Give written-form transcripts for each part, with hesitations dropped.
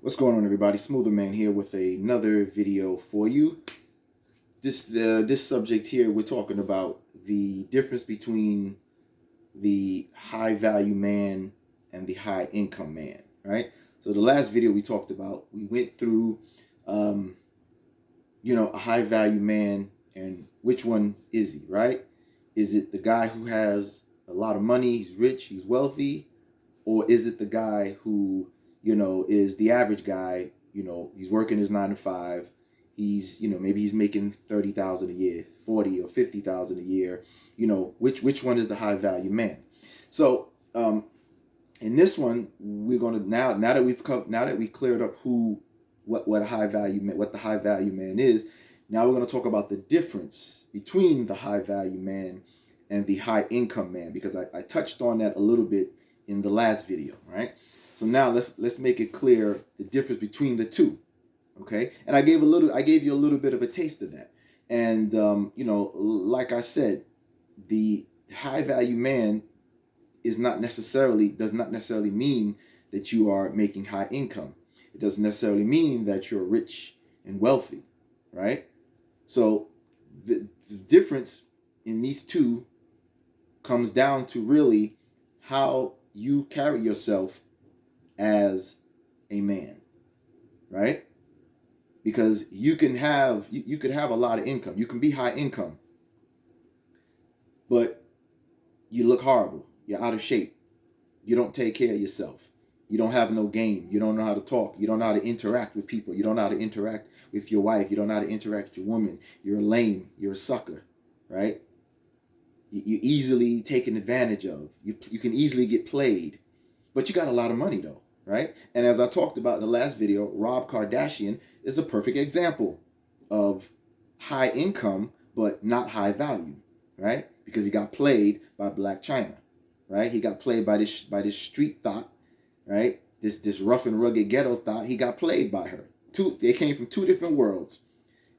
What's going on, everybody? Smoother Man here with another video for you. This subject here, we're talking about the difference between the high value man and the high income man, right? So the last video we talked about, we went through, a high value man and which one is he, right? Is it the guy who has a lot of money, he's rich, he's wealthy, or is it the guy who is the average guy? He's working his 9 to 5. He's, maybe he's making 30,000 a year, 40 or 50,000 a year. Which one is the high value man? So, in this one, we're gonna now that we cleared up what a high value man, what the high value man is. Now we're gonna talk about the difference between the high value man and the high income man, because I touched on that a little bit in the last video, right? So now let's make it clear the difference between the two, okay? And I gave you a little bit of a taste of that, and like I said, the high value man does not necessarily mean that you are making high income. It doesn't necessarily mean that you're rich and wealthy, right? So the difference in these two comes down to really how you carry yourself as a man, right? Because you could have a lot of income. You can be high income, but you look horrible. You're out of shape. You don't take care of yourself. You don't have no game. You don't know how to talk. You don't know how to interact with people. You don't know how to interact with your wife. You don't know how to interact with your woman. You're lame. You're a sucker, right? You're easily taken advantage of. You can easily get played. But you got a lot of money though, right? And as I talked about in the last video, Rob Kardashian is a perfect example of high income but not high value, right? Because he got played by Black China, right? He got played by this street thought, right? This rough and rugged ghetto thought. He got played by her. They came from two different worlds,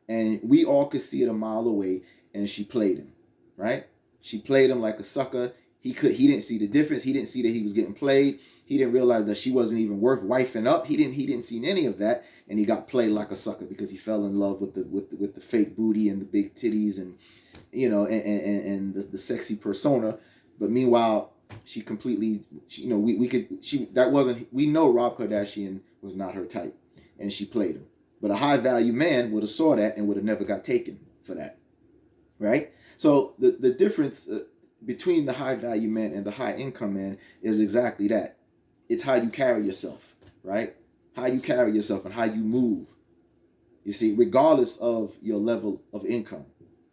and we all could see it a mile away. And she played him, right? She played him like a sucker. He didn't see the difference. He didn't see that he was getting played. He didn't realize that she wasn't even worth wifing up. He didn't see any of that, and he got played like a sucker because he fell in love with the fake booty and the big titties and the sexy persona. But meanwhile, we know Rob Kardashian was not her type, and she played him. But a high value man would have saw that and would have never got taken for that, right? So the difference between the high value man and the high income man is exactly that. It's how you carry yourself, right? How you carry yourself and how you move. You see, regardless of your level of income,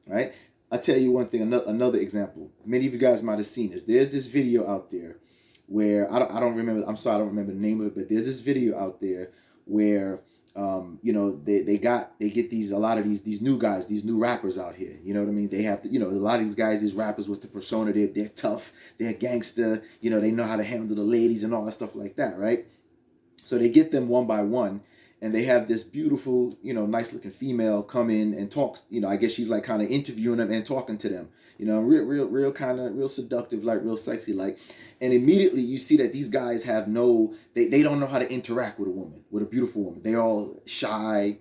right? I'll tell you one thing, another example. Many of you guys might have seen this. There's this video out there where I don't remember. I'm sorry, I don't remember the name of it, but there's this video out there where they get a lot of these new guys, these new rappers out here. You know what I mean? They have to, a lot of these guys, these rappers with the persona, they're tough, they're gangster, they know how to handle the ladies and all that stuff like that, right? So they get them one by one, and they have this beautiful, nice looking female come in and talks. I guess she's like kind of interviewing them and talking to them. Real kind of real seductive, like real sexy, like. And immediately you see that these guys have they don't know how to interact with a woman, with a beautiful woman. They're all shy,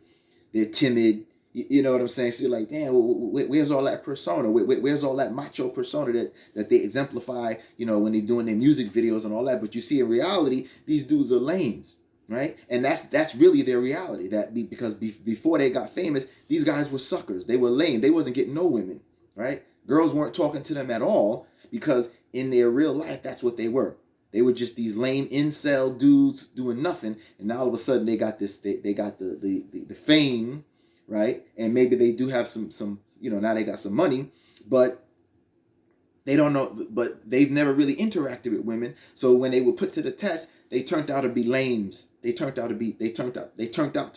they're timid. You know what I'm saying? So you're like, damn, where's all that persona? Where's all that macho persona that they exemplify, when they're doing their music videos and all that? But you see, in reality, these dudes are lames. Right? And that's really their reality. Because before they got famous, these guys were suckers. They were lame. They wasn't getting no women, right? Girls weren't talking to them at all, because in their real life, that's what they were. They were just these lame incel dudes doing nothing. And now all of a sudden they got this. They got the fame, right? And maybe they do have some now they got some money, but they don't know. But they've never really interacted with women. So when they were put to the test, they turned out to be lames. They turned out to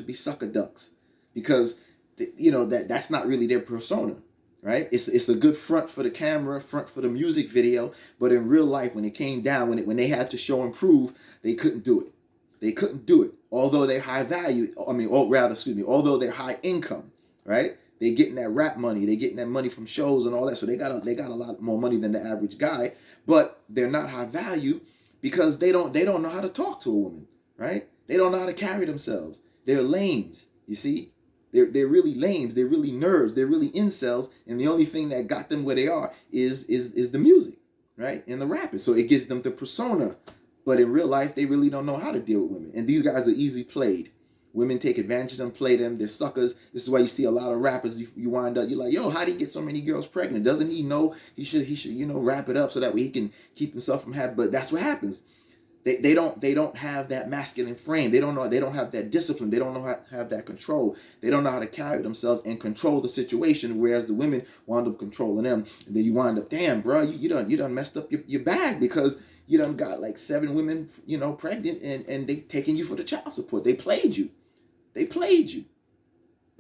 be sucker ducks, because that's not really their persona, right? It's a good front for the camera, front for the music video, but in real life, when it came down, when they had to show and prove, they couldn't do it. They couldn't do it. Although they're high value, although they're high income, right? They getting that rap money, they getting that money from shows and all that, so they got a lot more money than the average guy, but they're not high value because they don't know how to talk to a woman, right? They don't know how to carry themselves. They're lames, you see? They're really lames. They're really nerds. They're really incels. And the only thing that got them where they are is the music, right? And the rapping. So it gives them the persona. But in real life, they really don't know how to deal with women. And these guys are easily played. Women take advantage of them, play them. They're suckers. This is why you see a lot of rappers. You wind up, you're like, yo, how do he get so many girls pregnant? Doesn't he know he should wrap it up so that way he can keep himself from having? But that's what happens. They don't have that masculine frame. They don't have that discipline. They don't know how to have that control. They don't know how to carry themselves and control the situation. Whereas the women wind up controlling them, and then you wind up, damn, bro, you done messed up your bag because you done got like 7 women, pregnant, and they taking you for the child support. They played you.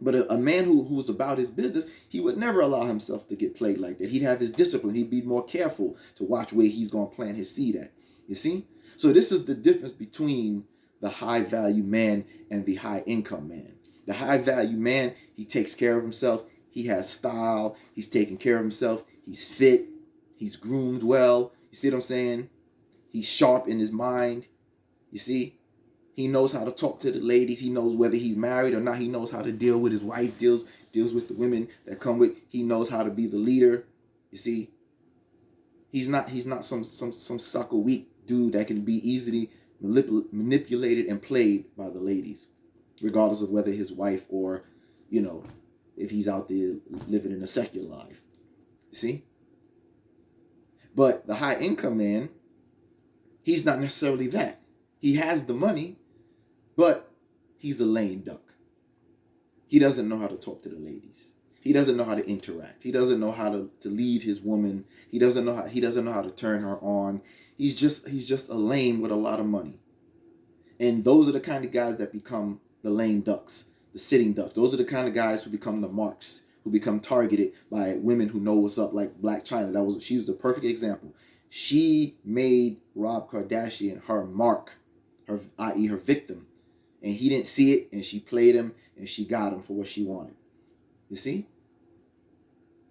But a man who was about his business, he would never allow himself to get played like that. He'd have his discipline. He'd be more careful to watch where he's going to plant his seed at. You see? So this is the difference between the high value man and the high income man. The high value man, he takes care of himself. He has style. He's taking care of himself. He's fit. He's groomed well. You see what I'm saying? He's sharp in his mind. You see? He knows how to talk to the ladies. He knows whether he's married or not. He knows how to deal with his wife, deals with the women that come with. He knows how to be the leader. You see? He's not some sucker weak dude that can be easily manipulated and played by the ladies, regardless of whether his wife or, if he's out there living in a secular life. See? But the high income man, he's not necessarily that. He has the money, but he's a lame duck. He doesn't know how to talk to the ladies. He doesn't know how to interact. He doesn't know how to lead his woman. He doesn't know how to turn her on. He's just a lame with a lot of money. And those are the kind of guys that become the lame ducks, the sitting ducks. Those are the kind of guys who become the marks, who become targeted by women who know what's up, like Black China. She was the perfect example. She made Rob Kardashian her mark, i.e. her victim. And he didn't see it, and she played him, and she got him for what she wanted. You see?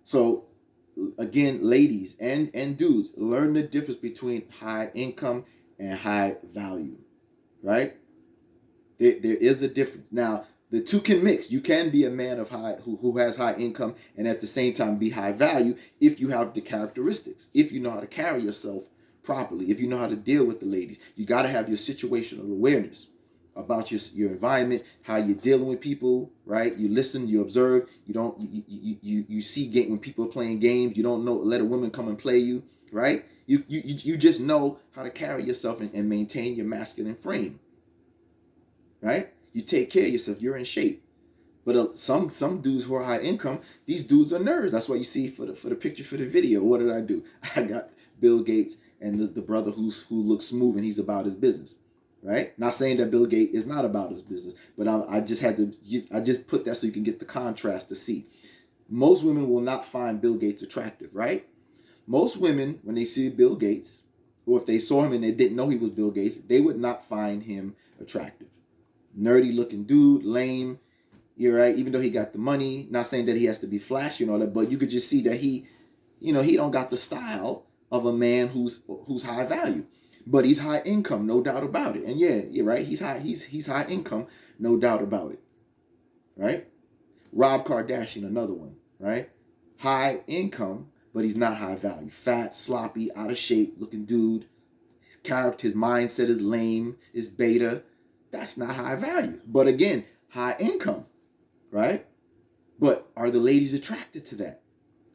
So, again, ladies and dudes, learn the difference between high income and high value, right? There is a difference. Now, the two can mix. You can be a man of who has high income and at the same time be high value if you have the characteristics, if you know how to carry yourself properly, if you know how to deal with the ladies. You got to have your situational awareness about your environment, how you're dealing with people, right? You listen, you observe. You see when people are playing games. You don't let a woman come and play you, right? You just know how to carry yourself and maintain your masculine frame, right? You take care of yourself. You're in shape. But some dudes who are high income, these dudes are nerds. That's why you see for the picture for the video. What did I do? I got Bill Gates and the brother who looks smooth and he's about his business. Right? Not saying that Bill Gates is not about his business, but I just put that so you can get the contrast to see. Most women will not find Bill Gates attractive, right? Most women, when they see Bill Gates, or if they saw him and they didn't know he was Bill Gates, they would not find him attractive. Nerdy looking dude, lame, you're right, even though he got the money, not saying that he has to be flashy and all that, but you could just see that he don't got the style of a man who's high value. But he's high income, no doubt about it. And yeah, you're right. He's high income, no doubt about it. Right? Rob Kardashian, another one, right? High income, but he's not high value. Fat, sloppy, out of shape looking dude. His character, his mindset is lame, is beta. That's not high value. But again, high income, right? But are the ladies attracted to that?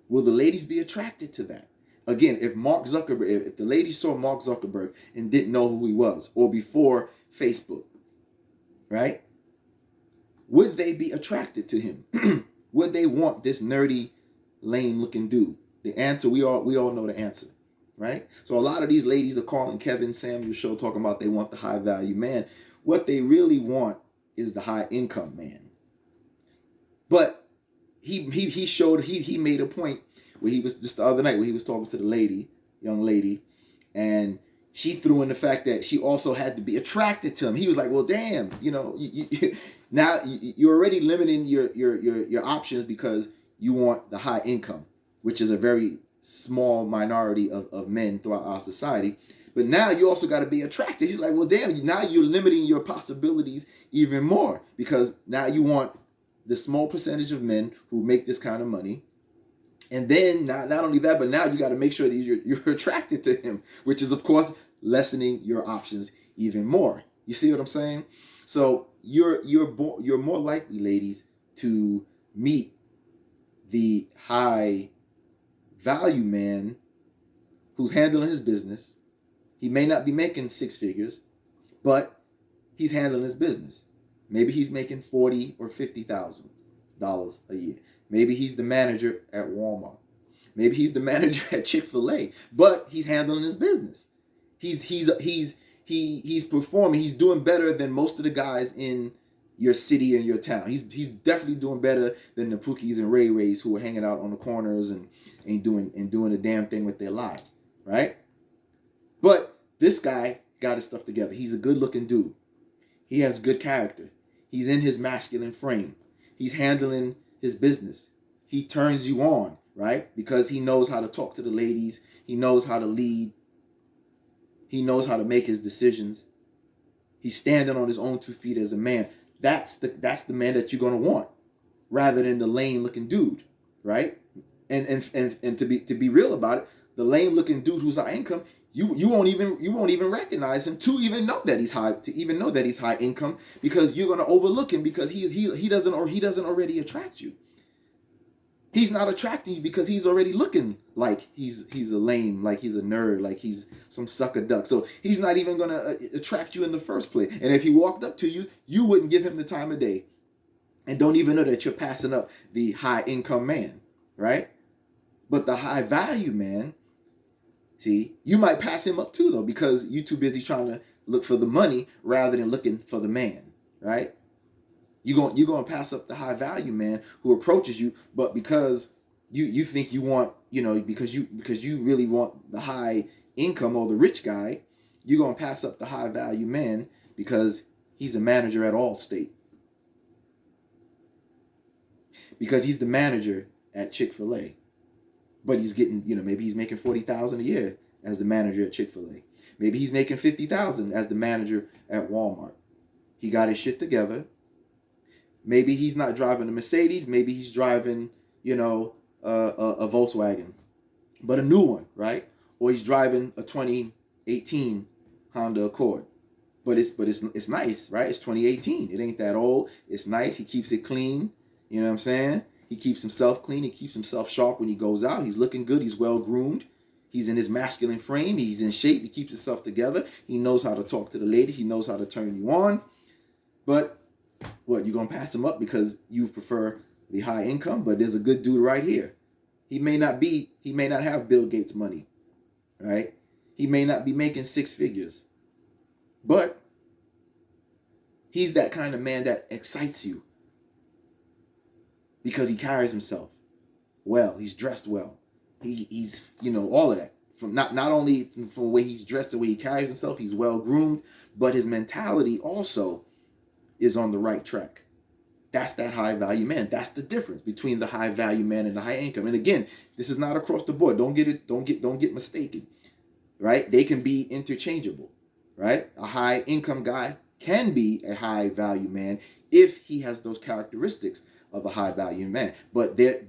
Will the ladies be attracted to that? Again, if the ladies saw Mark Zuckerberg and didn't know who he was, or before Facebook, right? Would they be attracted to him? Would they want this nerdy, lame-looking dude? The answer, we all know the answer, right? So a lot of these ladies are calling Kevin Samuels' show talking about they want the high-value man. What they really want is the high-income man. But he made a point where he was just the other night where he was talking to the young lady, and she threw in the fact that she also had to be attracted to him. He was like, well, damn, now you're already limiting your options because you want the high income, which is a very small minority of men throughout our society. But now you also got to be attracted. He's like, well, damn, now you're limiting your possibilities even more, because now you want the small percentage of men who make this kind of money. And then not only that, but now you got to make sure that you're attracted to him, which is, of course, lessening your options even more. You see what I'm saying? So you're more likely, ladies, to meet the high value man who's handling his business. He may not be making six figures, but he's handling his business. Maybe he's making $40,000 or $50,000 a year. Maybe he's the manager at Walmart. Maybe he's the manager at Chick-fil-A, but he's handling his business. He's performing. He's doing better than most of the guys in your city and your town. He's definitely doing better than the Pookies and Ray Rays who are hanging out on the corners and doing a damn thing with their lives, right? But this guy got his stuff together. He's a good-looking dude. He has good character. He's in his masculine frame. He's handling his business. He turns you on, right? Because he knows how to talk to the ladies. He knows how to lead. He knows how to make his decisions. He's standing on his own 2 feet as a man. That's the man that you're gonna want, rather than the lame-looking dude, right? And to be real about it, the lame-looking dude who's high income, you won't even recognize him to even know that he's high income, because you're gonna overlook him because he doesn't already attract you. He's not attracting you because he's already looking like he's a lame, like he's a nerd, like he's some sucker duck. So he's not even gonna attract you in the first place. And if he walked up to you, you wouldn't give him the time of day, and don't even know that you're passing up the high income man, right? But the high value man, see, you might pass him up too, though, because you're too busy trying to look for the money rather than looking for the man, right? You're going to pass up the high value man who approaches you, but because you think you want, because you really want the high income or the rich guy, you're going to pass up the high value man because he's a manager at Allstate. Because he's the manager at Chick-fil-A. But he's getting, maybe he's making $40,000 a year as the manager at Chick-fil-A. Maybe he's making $50,000 as the manager at Walmart. He got his shit together. Maybe he's not driving a Mercedes. Maybe he's driving, a Volkswagen, but a new one, right? Or he's driving a 2018 Honda Accord. But it's nice, right? It's 2018. It ain't that old. It's nice. He keeps it clean. You know what I'm saying? He keeps himself clean. He keeps himself sharp when he goes out. He's looking good. He's well groomed. He's in his masculine frame. He's in shape. He keeps himself together. He knows how to talk to the ladies. He knows how to turn you on. But what, you're going to pass him up because you prefer the high income? But there's a good dude right here. He may not have Bill Gates money, right? He may not be making six figures. But he's that kind of man that excites you because he carries himself well. He's dressed well. He's all of that. From not only from the way he's dressed, the way he carries himself, he's well groomed, but his mentality also is on the right track. That's that high value man. That's the difference between the high value man and the high income. And again, this is not across the board. Don't get mistaken, right? They can be interchangeable, right? A high income guy can be a high value man if he has those characteristics of a high value man. But it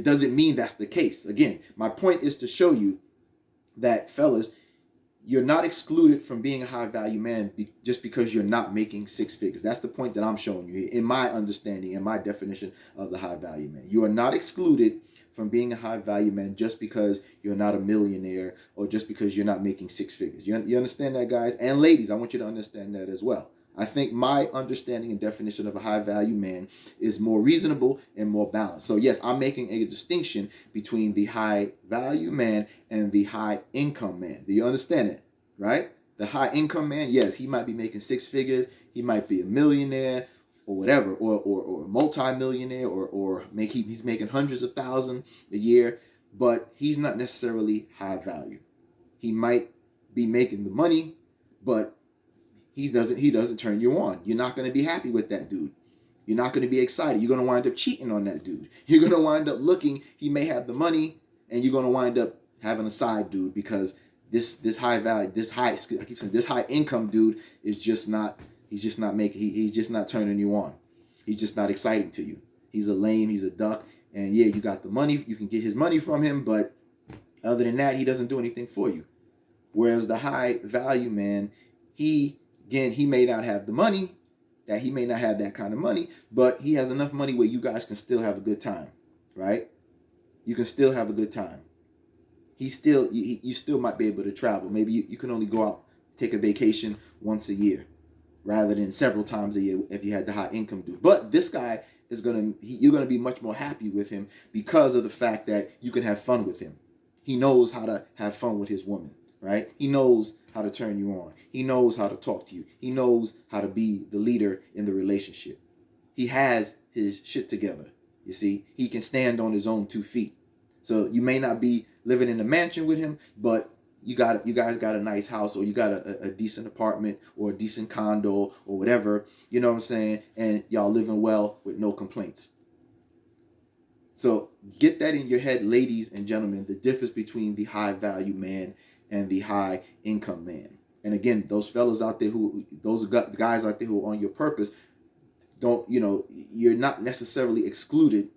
doesn't mean that's the case. Again, my point is to show you that, fellas, you're not excluded from being a high value man just because you're not making six figures. That's the point that I'm showing you here in my understanding and my definition of the high value man. You are not excluded from being a high value man just because you're not a millionaire or just because you're not making six figures. You understand that, guys? And ladies, I want you to understand that as well. I think my understanding and definition of a high value man is more reasonable and more balanced. So yes, I'm making a distinction between the high value man and the high income man. Do you understand it? Right? The high income man, yes, he might be making six figures. He might be a millionaire or whatever, or a multi-millionaire, or he's making hundreds of thousands a year, but he's not necessarily high value. He might be making the money, but he doesn't turn you on. You're not going to be happy with that dude. You're not going to be excited. You're going to wind up cheating on that dude. You're going to wind up looking, he may have the money, and you're going to wind up having a side dude because this high value, I keep saying this high income dude is just not, he's just not turning you on. He's just not exciting to you. He's a lame, he's a duck. And yeah, you got the money, you can get his money from him, but other than that, he doesn't do anything for you. Whereas the high value man, he may not have the money, that he may not have that kind of money, but he has enough money where you guys can still have a good time, right? You can still have a good time. You still might be able to travel. Maybe you can only go out, take a vacation once a year, rather than several times a year if you had the high income dude. But this guy you're gonna be much more happy with him because of the fact that you can have fun with him. He knows how to have fun with his woman, right? He knows how to turn you on. He knows how to talk to you. He knows how to be the leader in the relationship. He has his shit together. You see, he can stand on his own 2 feet. So you may not be living in a mansion with him, but you guys got a nice house, or you got a decent apartment or a decent condo or whatever, you know what I'm saying? And y'all living well with no complaints. So get that in your head, ladies and gentlemen, the difference between the high value man and the high income man. And again, those fellas out there those guys out there who are on your purpose, you're not necessarily excluded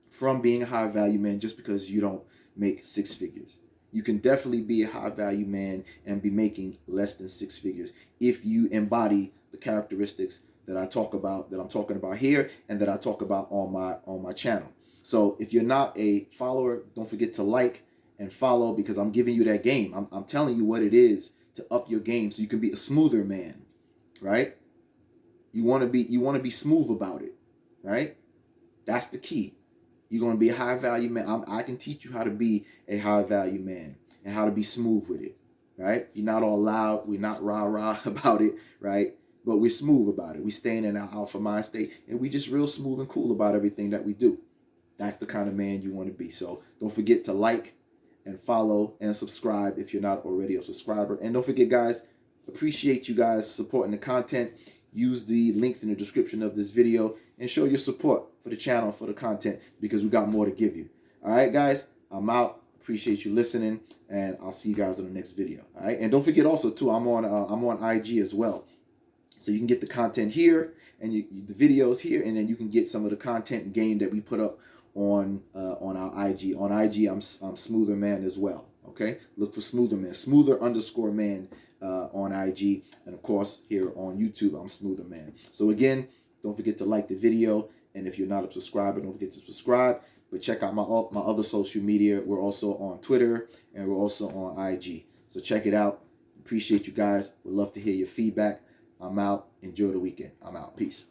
from being a high value man just because you don't make 6 figures. You can definitely be a high value man and be making less than 6 figures if you embody the characteristics that I'm talking about here, and that I talk about on my channel. So if you're not a follower, don't forget to like and follow, because I'm giving you that game. I'm telling you what it is to up your game so you can be a smoother man, right? You want to be smooth about it, right? That's the key. You're going to be a high value man. I can teach you how to be a high value man and how to be smooth with it, right? You're not all loud. We're not rah-rah about it, right? But we're smooth about it. We staying in our alpha mind state, and we just real smooth and cool about everything that we do. That's the kind of man you want to be. So don't forget to like and follow and subscribe if you're not already a subscriber. And don't forget, guys, appreciate you guys supporting the content. Use the links in the description of this video and show your support for the channel, for the content, because we got more to give you. All right, guys, I'm out. Appreciate you listening, and I'll see you guys on the next video. All right, and don't forget also too, I'm on IG as well, so you can get the content here and the videos here, and then you can get some of the content and game that we put up on our IG. On IG, I'm Smoother Man as well. Okay, look for Smoother Man, Smoother_man on IG, and of course here on YouTube, I'm Smoother Man. So again, don't forget to like the video, and if you're not a subscriber, don't forget to subscribe. But check out my other social media. We're also on Twitter, and we're also on IG. So check it out. Appreciate you guys. Would love to hear your feedback. I'm out. Enjoy the weekend. I'm out. Peace.